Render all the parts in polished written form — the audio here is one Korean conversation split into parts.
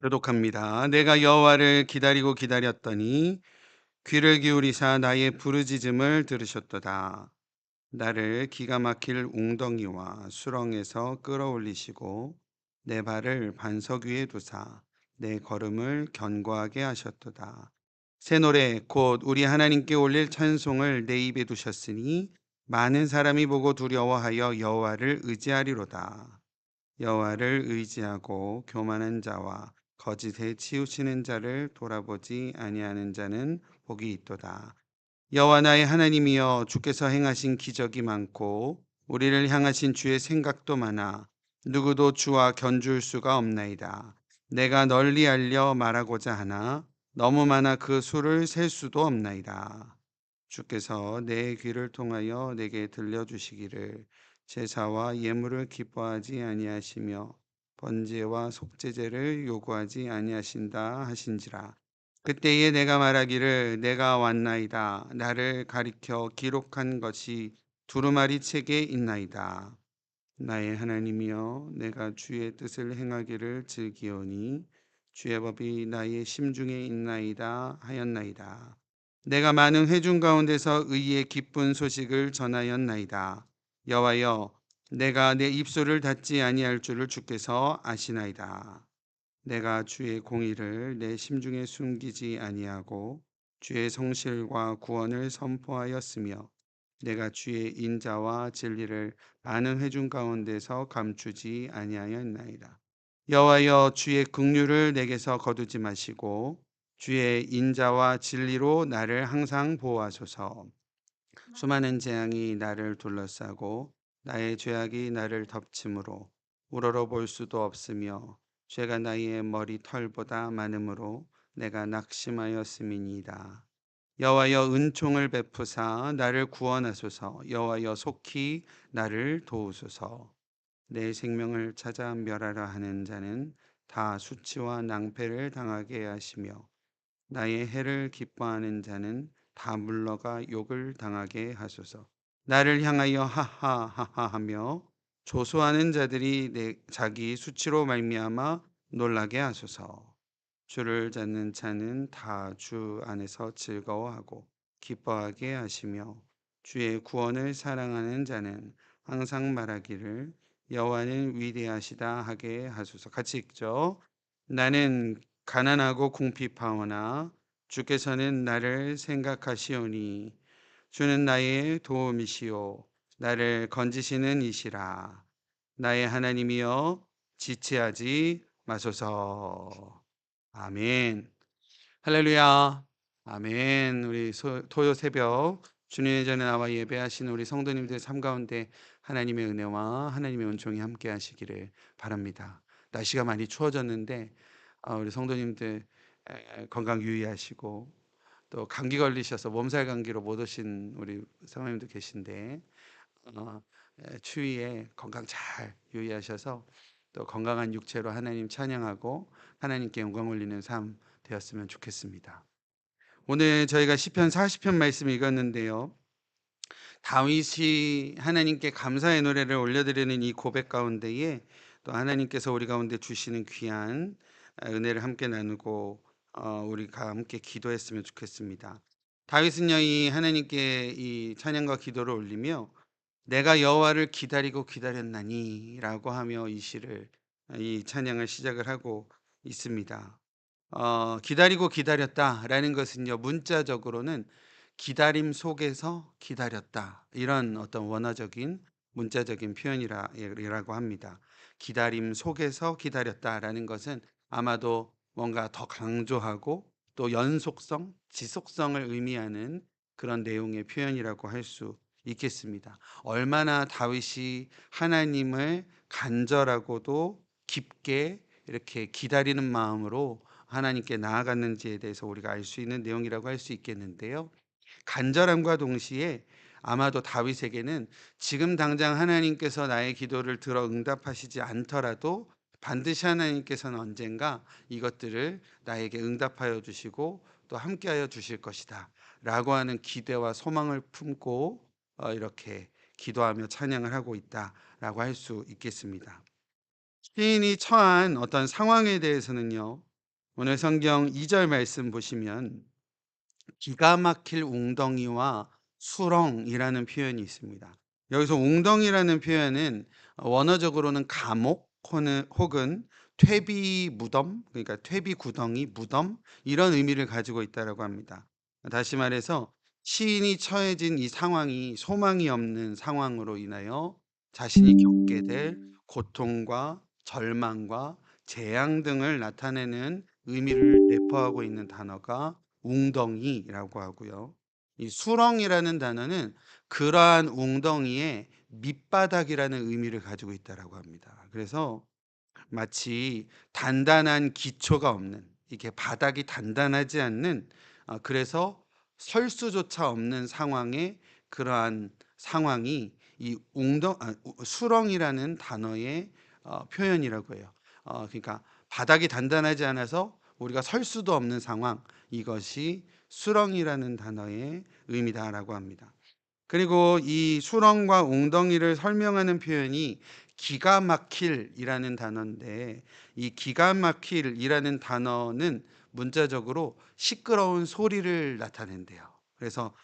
교독합니다. 내가 여호와를 기다리고 기다렸더니 귀를 기울이사 나의 부르짖음을 들으셨도다. 나를 기가 막힐 웅덩이와 수렁에서 끌어올리시고 내 발을 반석 위에 두사 내 걸음을 견고하게 하셨도다. 새 노래 곧 우리 하나님께 올릴 찬송을 내 입에 두셨으니 많은 사람이 보고 두려워하여 여호와를 의지하리로다. 여호와를 의지하고 교만한 자와 거짓에 치우치는 자를 돌아보지 아니하는 자는 복이 있도다. 여호와 나의 하나님이여, 주께서 행하신 기적이 많고 우리를 향하신 주의 생각도 많아 누구도 주와 견줄 수가 없나이다. 내가 널리 알려 말하고자 하나 너무 많아 그 수를 셀 수도 없나이다. 주께서 내 귀를 통하여 내게 들려주시기를 제사와 예물을 기뻐하지 아니하시며 번제와 속죄제를 요구하지 아니하신다 하신지라. 그때에 내가 말하기를 내가 왔나이다. 나를 가리켜 기록한 것이 두루마리 책에 있나이다. 나의 하나님이여, 내가 주의 뜻을 행하기를 즐기오니 주의 법이 나의 심중에 있나이다 하였나이다. 내가 많은 회중 가운데서 의의 기쁜 소식을 전하였나이다. 여호와여, 내가 내 입술을 닫지 아니할 줄을 주께서 아시나이다. 내가 주의 공의를 내 심중에 숨기지 아니하고 주의 성실과 구원을 선포하였으며 내가 주의 인자와 진리를 많은 회중 가운데서 감추지 아니하였나이다. 여호와여, 주의 긍휼을 내게서 거두지 마시고 주의 인자와 진리로 나를 항상 보호하소서. 수많은 재앙이 나를 둘러싸고 나의 죄악이 나를 덮침으로 우러러 볼 수도 없으며 죄가 나의 머리 털보다 많으므로 내가 낙심하였음이니이다. 여호와여, 은총을 베푸사 나를 구원하소서. 여호와여, 속히 나를 도우소서. 내 생명을 찾아 멸하라 하는 자는 다 수치와 낭패를 당하게 하시며 나의 해를 기뻐하는 자는 다 물러가 욕을 당하게 하소서. 나를 향하여 하하하하 하며 조소하는 자들이 내 자기 수치로 말미암아 놀라게 하소서. 주를 찾는 자는 다 주 안에서 즐거워하고 기뻐하게 하시며 주의 구원을 사랑하는 자는 항상 말하기를 여호와는 위대하시다 하게 하소서. 같이 읽죠. 나는 가난하고 궁핍하오나 주께서는 나를 생각하시오니 주는 나의 도움이시오 나를 건지시는 이시라. 나의 하나님이여, 지체하지 마소서. 아멘. 할렐루야. 아멘. 우리 토요 새벽 주님의 전에 나와 예배하시는 우리 성도님들 삶 가운데 하나님의 은혜와 하나님의 은총이 함께 하시기를 바랍니다. 날씨가 많이 추워졌는데 우리 성도님들 건강 유의하시고 또 감기 걸리셔서 몸살 감기로 못 오신 우리 성도님들 계신데 어, 추위에 건강 잘 유의하셔서 또 건강한 육체로 하나님 찬양하고 하나님께 영광 올리는 삶 되었으면 좋겠습니다. 오늘 저희가 시편 40편 말씀 읽었는데요. 다윗이 하나님께 감사의 노래를 올려드리는 이 고백 가운데에 또 하나님께서 우리 가운데 주시는 귀한 은혜를 함께 나누고 우리가 함께 기도했으면 좋겠습니다. 다윗은요, 이 하나님께 이 찬양과 기도를 올리며 내가 여호와를 기다리고 기다렸나니라고 하며 이 시를 이 찬양을 시작을 하고 있습니다. 기다리고 기다렸다라는 것은요, 문자적으로는 기다림 속에서 기다렸다, 이런 어떤 원어적인 문자적인 표현이라고 합니다. 기다림 속에서 기다렸다라는 것은 아마도 뭔가 더 강조하고 또 연속성, 지속성을 의미하는 그런 내용의 표현이라고 할 수 있겠습니다. 얼마나 다윗이 하나님을 간절하고도 깊게 이렇게 기다리는 마음으로 하나님께 나아갔는지에 대해서 우리가 알 수 있는 내용이라고 할 수 있겠는데요. 간절함과 동시에 아마도 다윗에게는 지금 당장 하나님께서 나의 기도를 들어 응답하시지 않더라도 반드시 하나님께서는 언젠가 이것들을 나에게 응답하여 주시고 또 함께하여 주실 것이다 라고 하는 기대와 소망을 품고 이렇게 기도하며 찬양을 하고 있다라고 할 수 있겠습니다. 시인이 처한 어떤 상황에 대해서는요. 오늘 성경 2절 말씀 보시면 기가 막힐 웅덩이와 수렁이라는 표현이 있습니다. 여기서 웅덩이라는 표현은 원어적으로는 감옥 혹은 퇴비 무덤, 그러니까 퇴비 구덩이, 무덤 이런 의미를 가지고 있다라고 합니다. 다시 말해서 시인이 처해진 이 상황이 소망이 없는 상황으로 인하여 자신이 겪게 될 고통과 절망과 재앙 등을 나타내는 의미를 내포하고 있는 단어가 웅덩이라고 하고요. 이 수렁이라는 단어는 그러한 웅덩이의 밑바닥이라는 의미를 가지고 있다라고 합니다. 그래서 마치 단단한 기초가 없는, 이게 바닥이 단단하지 않는, 그래서 설 수조차 없는 상황의 그러한 상황이 이 수렁이라는 단어의 표현이라고 해요. 그러니까 바닥이 단단하지 않아서 우리가 설 수도 없는 상황, 이것이 수렁이라는 단어의 의미다라고 합니다. 그리고 이 수렁과 웅덩이를 설명하는 표현이 기가 막힐이라는 단어인데, 이 기가 막힐이라는 단어는 문자적으로 시끄러운 소리를 나타낸대요. 그래서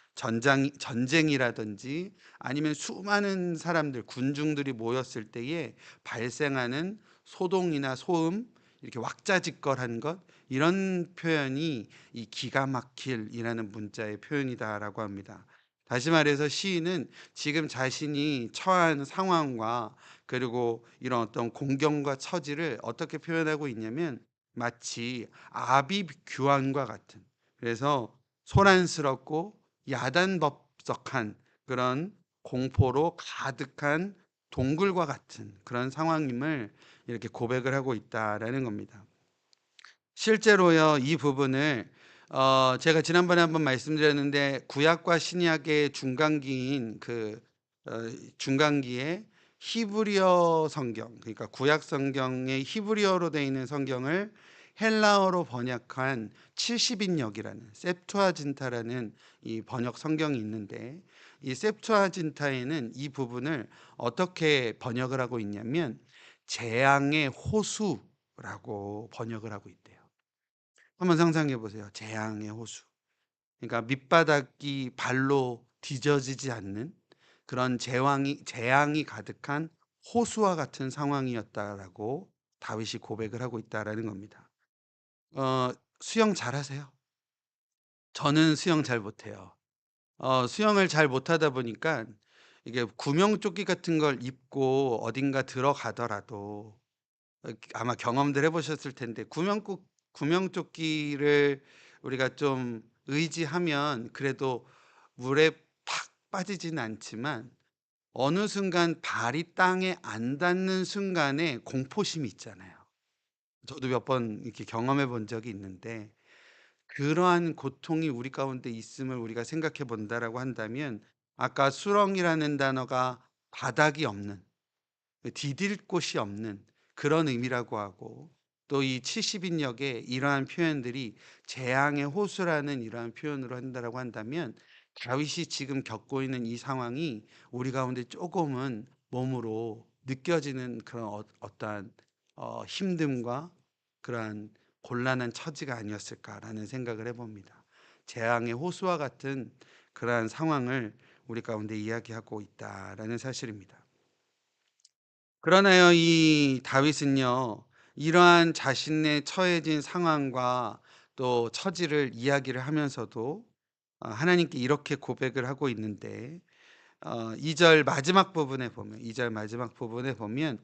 전쟁이라든지 아니면 수많은 사람들, 군중들이 모였을 때에 발생하는 소동이나 소음, 이렇게 왁자지껄한 것, 이런 표현이 이 기가 막힐이라는 문자의 표현이다라고 합니다. 다시 말해서 시인은 지금 자신이 처한 상황과 그리고 이런 어떤 공경과 처지를 어떻게 표현하고 있냐면 마치 아비규환과 같은, 그래서 소란스럽고 야단법석한 그런 공포로 가득한 동굴과 같은 그런 상황임을 이렇게 고백을 하고 있다라는 겁니다. 실제로요, 이 부분을 제가 지난번에 한번 말씀드렸는데 구약과 신약의 중간기인 어 중간기에 히브리어 성경, 그러니까 구약 성경의 히브리어로 되어 있는 성경을 헬라어로 번역한 70인역이라는 셉투아진타라는 이 번역 성경이 있는데, 이 셉투아진타에는 이 부분을 어떻게 번역을 하고 있냐면 재앙의 호수라고 번역을 하고 있대요. 한번 상상해 보세요. 재앙의 호수. 그러니까 밑바닥이 발로 디뎌지지 않는 그런 재앙이 가득한 호수와 같은 상황이었다라고 다윗이 고백을 하고 있다라는 겁니다. 수영 잘하세요? 저는 수영 잘 못해요. 수영을 잘 못하다 보니까 이게 구명조끼 같은 걸 입고 어딘가 들어가더라도 아마 경험들 해 보셨을 텐데 구명조끼를 우리가 좀 의지하면 그래도 물에 팍 빠지진 않지만 어느 순간 발이 땅에 안 닿는 순간에 공포심이 있잖아요. 저도 몇 번 이렇게 경험해 본 적이 있는데, 그러한 고통이 우리 가운데 있음을 우리가 생각해 본다라고 한다면 아까 수렁이라는 단어가 바닥이 없는, 디딜 곳이 없는 그런 의미라고 하고, 또 이 70인역에 이러한 표현들이 재앙의 호수라는 이러한 표현으로 한다라고 한다면 다윗이 지금 겪고 있는 이 상황이 우리 가운데 조금은 몸으로 느껴지는 그런 어떠한 힘듦과 그러한 곤란한 처지가 아니었을까라는 생각을 해봅니다. 재앙의 호수와 같은 그러한 상황을 우리 가운데 이야기하고 있다라는 사실입니다. 그러나요, 이 다윗은요, 이러한 자신의 처해진 상황과 또 처지를 이야기를 하면서도 하나님께 이렇게 고백을 하고 있는데, 2절 마지막 부분에 보면, 2절 마지막 부분에 보면,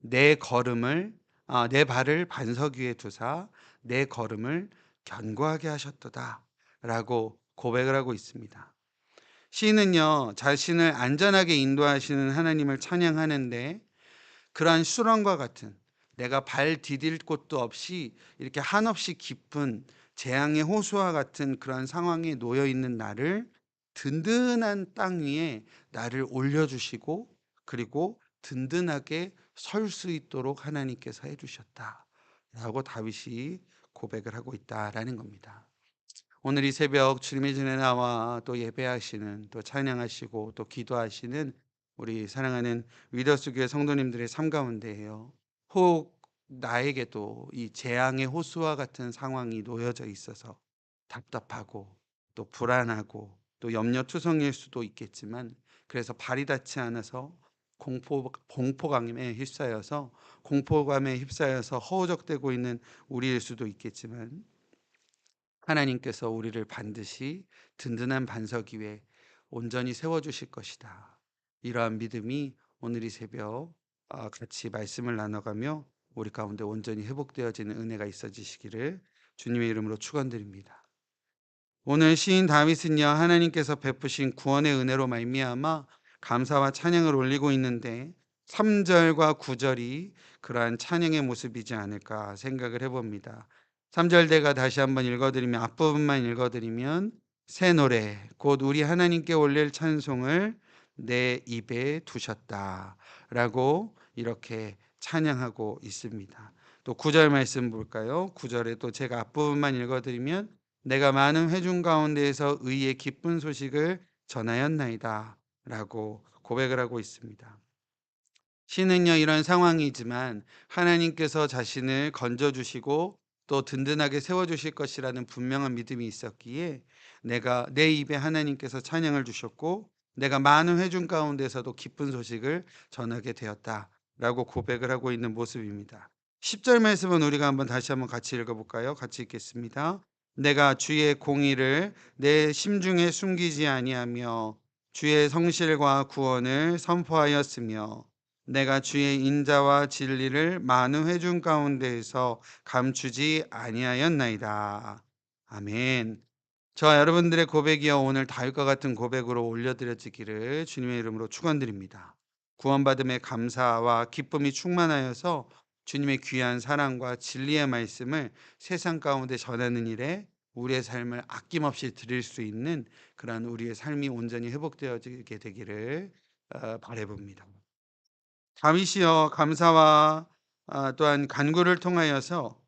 내 발을 반석 위에 두사 내 걸음을 견고하게 하셨도다 라고 고백을 하고 있습니다. 시인은요, 자신을 안전하게 인도하시는 하나님을 찬양하는데, 그러한 수렁과 같은 내가 발 디딜 곳도 없이 이렇게 한없이 깊은 재앙의 호수와 같은 그러한 상황에 놓여 있는 나를 든든한 땅 위에 나를 올려주시고, 그리고 든든하게 설 수 있도록 하나님께서 해주셨다라고 다윗이 고백을 하고 있다라는 겁니다. 오늘 이 새벽 주님의 전에 나와 또 예배하시는, 또 찬양하시고 또 기도하시는 우리 사랑하는 위더스 교회 성도님들의 삶 가운데에요, 혹 나에게도 이 재앙의 호수와 같은 상황이 놓여져 있어서 답답하고 또 불안하고 또 염려투성일 수도 있겠지만, 그래서 발이 닿지 않아서 공포감에 휩싸여서 허우적대고 있는 우리일 수도 있겠지만, 하나님께서 우리를 반드시 든든한 반석 위에 온전히 세워 주실 것이다. 이러한 믿음이 오늘 이 새벽 같이 말씀을 나눠가며 우리 가운데 온전히 회복되어지는 은혜가 있어지시기를 주님의 이름으로 축원드립니다. 오늘 시인 다윗은요, 하나님께서 베푸신 구원의 은혜로 말미암아 감사와 찬양을 올리고 있는데 3절과 9절이 그러한 찬양의 모습이지 않을까 생각을 해봅니다. 3절대가 다시 한번 읽어드리면, 앞부분만 읽어드리면, 새 노래 곧 우리 하나님께 올릴 찬송을 내 입에 두셨다 라고 이렇게 찬양하고 있습니다. 또 9절 말씀 볼까요? 9절에 또 제가 앞부분만 읽어드리면, 내가 많은 회중 가운데에서 의의 기쁜 소식을 전하였나이다 라고 고백을 하고 있습니다. 시는요, 이런 상황이지만 하나님께서 자신을 건져주시고 또 든든하게 세워주실 것이라는 분명한 믿음이 있었기에, 내가 내 입에 하나님께서 찬양을 주셨고 내가 많은 회중 가운데서도 기쁜 소식을 전하게 되었다 라고 고백을 하고 있는 모습입니다. 10절 말씀은 우리가 다시 한번 같이 읽어볼까요? 같이 읽겠습니다. 내가 주의 공의를 내 심중에 숨기지 아니하며 주의 성실과 구원을 선포하였으며 내가 주의 인자와 진리를 많은 회중 가운데에서 감추지 아니하였나이다. 아멘. 저와 여러분들의 고백이여 오늘 다윗과 같은 고백으로 올려드려지기를 주님의 이름으로 축원드립니다. 구원받음의 감사와 기쁨이 충만하여서 주님의 귀한 사랑과 진리의 말씀을 세상 가운데 전하는 일에 우리의 삶을 아낌없이 드릴 수 있는 그러한 우리의 삶이 온전히 회복되어지게 되기를 바라봅니다. 다윗이여 감사와 또한 간구를 통하여서,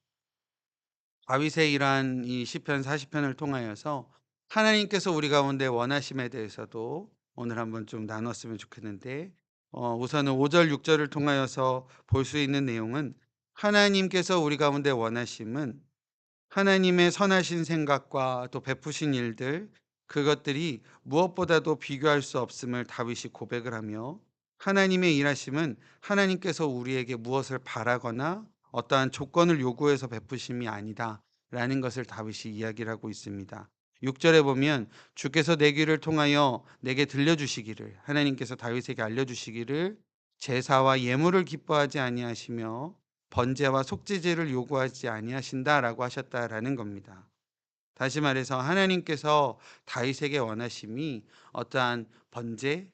다윗의 이러한 이 시편 40편을 통하여서 하나님께서 우리 가운데 원하심에 대해서도 오늘 한번 좀 나눴으면 좋겠는데, 우선은 5절 6절을 통하여서 볼 수 있는 내용은, 하나님께서 우리 가운데 원하심은 하나님의 선하신 생각과 또 베푸신 일들, 그것들이 무엇보다도 비교할 수 없음을 다윗이 고백을 하며, 하나님의 일하심은 하나님께서 우리에게 무엇을 바라거나 어떠한 조건을 요구해서 베푸심이 아니다 라는 것을 다윗이 이야기를 하고 있습니다. 6절에 보면, 주께서 내 귀를 통하여 내게 들려주시기를, 하나님께서 다윗에게 알려주시기를 제사와 예물을 기뻐하지 아니하시며 번제와 속죄제를 요구하지 아니하신다라고 하셨다라는 겁니다. 다시 말해서 하나님께서 다윗에게 원하심이 어떠한 번제,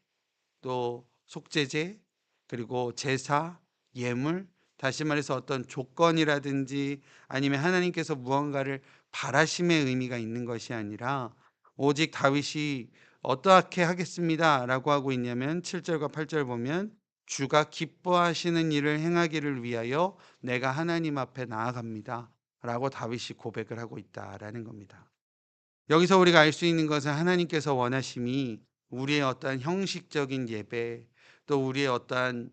또 속죄제, 그리고 제사, 예물, 다시 말해서 어떤 조건이라든지 아니면 하나님께서 무언가를 바라심의 의미가 있는 것이 아니라, 오직 다윗이 어떻게 하겠습니다라고 하고 있냐면 7절과 8절 보면, 주가 기뻐하시는 일을 행하기를 위하여 내가 하나님 앞에 나아갑니다 라고 다윗이 고백을 하고 있다라는 겁니다. 여기서 우리가 알 수 있는 것은, 하나님께서 원하심이 우리의 어떠한 형식적인 예배, 또 우리의 어떠한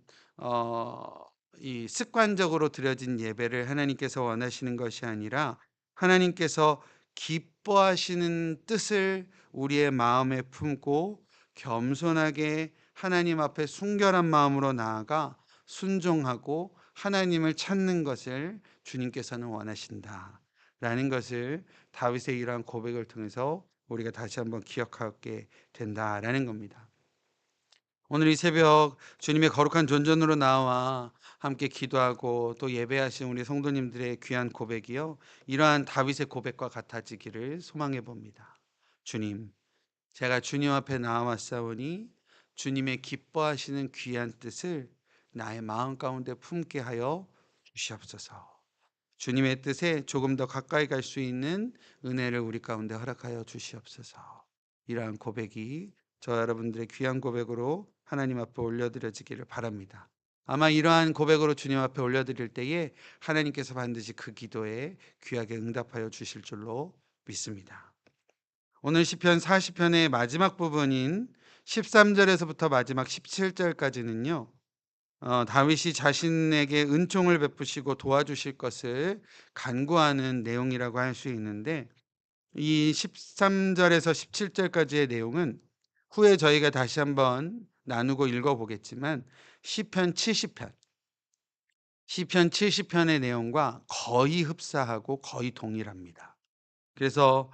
이 습관적으로 드려진 예배를 하나님께서 원하시는 것이 아니라, 하나님께서 기뻐하시는 뜻을 우리의 마음에 품고 겸손하게 하나님 앞에 순결한 마음으로 나아가 순종하고 하나님을 찾는 것을 주님께서는 원하신다 라는 것을 다윗의 이러한 고백을 통해서 우리가 다시 한번 기억하게 된다라는 겁니다. 오늘 이 새벽 주님의 거룩한 존전으로 나와 함께 기도하고 또 예배하신 우리 성도님들의 귀한 고백이요, 이러한 다윗의 고백과 같아지기를 소망해 봅니다. 주님, 제가 주님 앞에 나와왔사오니 주님의 기뻐하시는 귀한 뜻을 나의 마음 가운데 품게 하여 주시옵소서. 주님의 뜻에 조금 더 가까이 갈 수 있는 은혜를 우리 가운데 허락하여 주시옵소서. 이러한 고백이 저 여러분들의 귀한 고백으로 하나님 앞에 올려드려지기를 바랍니다. 아마 이러한 고백으로 주님 앞에 올려드릴 때에 하나님께서 반드시 그 기도에 귀하게 응답하여 주실 줄로 믿습니다. 오늘 시편 40편의 마지막 부분인 13절에서부터 마지막 17절까지는요, 다윗이 자신에게 은총을 베푸시고 도와주실 것을 간구하는 내용이라고 할 수 있는데, 이 13절에서 17절까지의 내용은 후에 저희가 다시 한번 나누고 읽어 보겠지만 시편 70편의 내용과 거의 흡사하고 거의 동일합니다. 그래서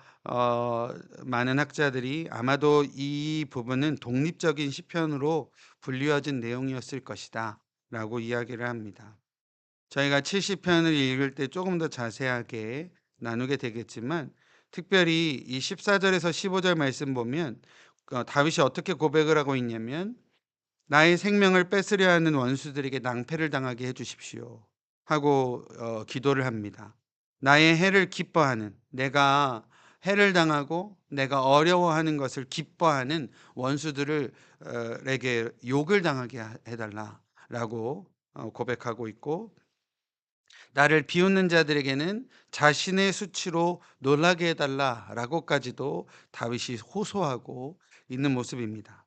많은 학자들이 아마도 이 부분은 독립적인 시편으로 불리워진 내용이었을 것이다라고 이야기를 합니다. 저희가 70편을 읽을 때 조금 더 자세하게 나누게 되겠지만, 특별히 이 14절에서 15절 말씀 보면 다윗이 어떻게 고백을 하고 있냐면, 나의 생명을 뺏으려 하는 원수들에게 낭패를 당하게 해 주십시오 하고 기도를 합니다. 나의 해를 기뻐하는, 내가 해를 당하고 내가 어려워하는 것을 기뻐하는 원수들을 에게 욕을 당하게 해달라라고 고백하고 있고, 나를 비웃는 자들에게는 자신의 수치로 놀라게 해달라라고까지도 다윗이 호소하고 있는 모습입니다.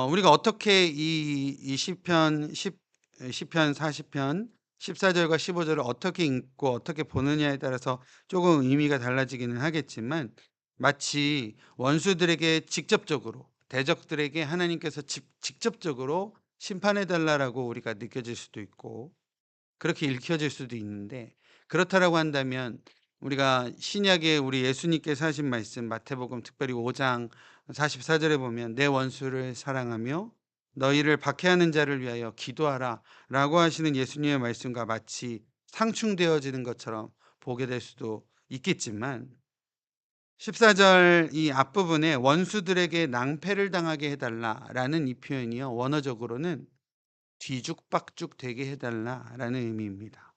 우리가 어떻게 이 시편 40편 14절과 15절을 어떻게 읽고 어떻게 보느냐에 따라서 조금 의미가 달라지기는 하겠지만, 마치 원수들에게 직접적으로, 대적들에게 하나님께서 직접적으로 심판해 달라라고 우리가 느껴질 수도 있고, 그렇게 읽혀질 수도 있는데, 그렇다라고 한다면 우리가 신약에 우리 예수님께서 하신 말씀 마태복음 특별히 5장 44절에 보면 내 원수를 사랑하며 너희를 박해하는 자를 위하여 기도하라 라고 하시는 예수님의 말씀과 마치 상충되어지는 것처럼 보게 될 수도 있겠지만, 14절 이 앞부분에 원수들에게 낭패를 당하게 해달라라는 이 표현이요, 원어적으로는 뒤죽박죽 되게 해달라라는 의미입니다.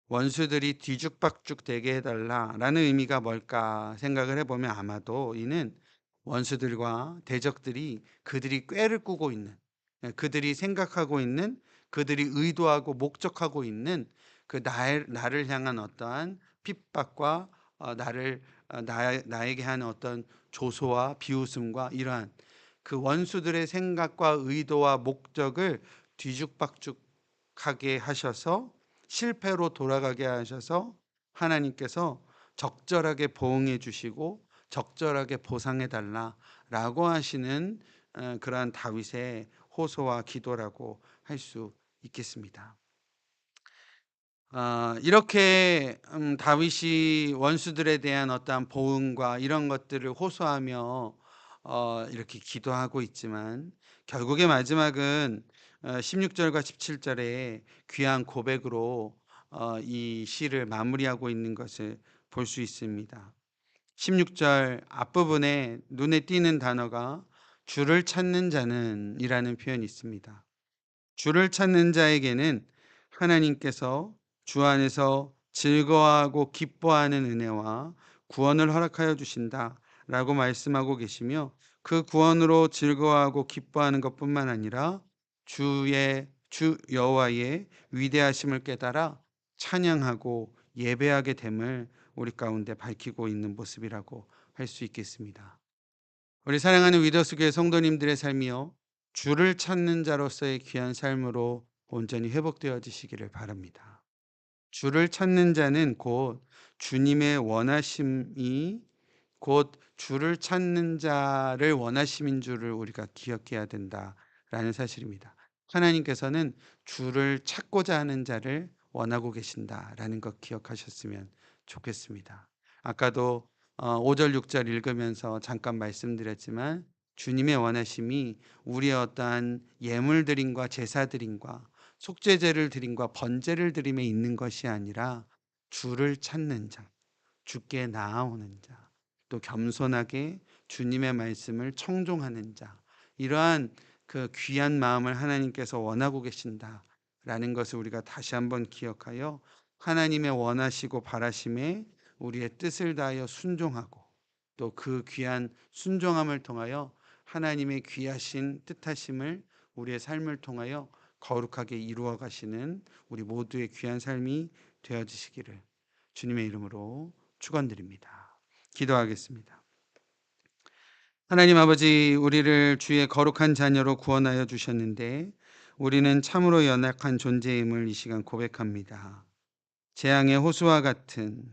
원수들이 뒤죽박죽 되게 해달라라는 의미가 뭘까 생각을 해보면, 아마도 이는 원수들과 대적들이 그들이 꾀를 꾸고 있는, 그들이 생각하고 있는, 그들이 의도하고 목적하고 있는 그 나를 향한 어떠한 핍박과 나에게 하는 어떤 조소와 비웃음과 이러한 그 원수들의 생각과 의도와 목적을 뒤죽박죽하게 하셔서 실패로 돌아가게 하셔서 하나님께서 적절하게 보응해 주시고 적절하게 보상해 달라라고 하시는 그러한 다윗의 호소와 기도라고 할 수 있겠습니다. 이렇게 다윗이 원수들에 대한 어떠한 보응과 이런 것들을 호소하며 이렇게 기도하고 있지만, 결국의 마지막은 16절과 17절에 귀한 고백으로 이 시를 마무리하고 있는 것을 볼 수 있습니다. 16절 앞부분에 눈에 띄는 단어가 주를 찾는 자는 이라는 표현이 있습니다. 주를 찾는 자에게는 하나님께서 주 안에서 즐거워하고 기뻐하는 은혜와 구원을 허락하여 주신다라고 말씀하고 계시며, 그 구원으로 즐거워하고 기뻐하는 것뿐만 아니라 주 여호와의 위대하심을 깨달아 찬양하고 예배하게 됨을 우리 가운데 밝히고 있는 모습이라고 할 수 있겠습니다. 우리 사랑하는 위더스교회 성도님들의 삶이요, 주를 찾는 자로서의 귀한 삶으로 온전히 회복되어지시기를 바랍니다. 주를 찾는 자는 곧 주님의 원하심이, 곧 주를 찾는 자를 원하심인 줄을 우리가 기억해야 된다라는 사실입니다. 하나님께서는 주를 찾고자 하는 자를 원하고 계신다라는 것 기억하셨으면 좋겠습니다. 아까도 5절 6절 읽으면서 잠깐 말씀드렸지만, 주님의 원하심이 우리의 어떠한 예물 드림과 제사 드림과 속죄제를 드림과 번제를 드림에 있는 것이 아니라 주를 찾는 자, 주께 나아오는 자, 또 겸손하게 주님의 말씀을 청종하는 자, 이러한 그 귀한 마음을 하나님께서 원하고 계신다라는 것을 우리가 다시 한번 기억하여 하나님의 원하시고 바라심에 우리의 뜻을 다하여 순종하고, 또 그 귀한 순종함을 통하여 하나님의 귀하신 뜻하심을 우리의 삶을 통하여 거룩하게 이루어 가시는 우리 모두의 귀한 삶이 되어지시기를 주님의 이름으로 축원드립니다. 기도하겠습니다. 하나님 아버지, 우리를 주의 거룩한 자녀로 구원하여 주셨는데 우리는 참으로 연약한 존재임을 이 시간 고백합니다. 재앙의 호수와 같은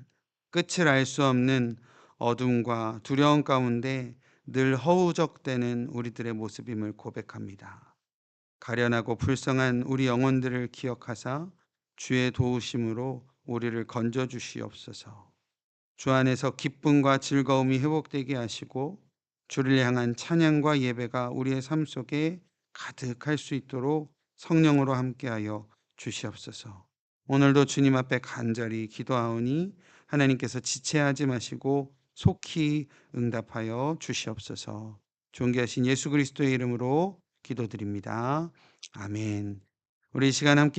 끝을 알 수 없는 어둠과 두려움 가운데 늘 허우적대는 우리들의 모습임을 고백합니다. 가련하고 불쌍한 우리 영혼들을 기억하사 주의 도우심으로 우리를 건져 주시옵소서. 주 안에서 기쁨과 즐거움이 회복되게 하시고 주를 향한 찬양과 예배가 우리의 삶 속에 가득할 수 있도록 성령으로 함께하여 주시옵소서. 오늘도 주님 앞에 간절히 기도하오니 하나님께서 지체하지 마시고 속히 응답하여 주시옵소서. 존귀하신 예수 그리스도의 이름으로 기도드립니다. 아멘. 우리 이 시간 함께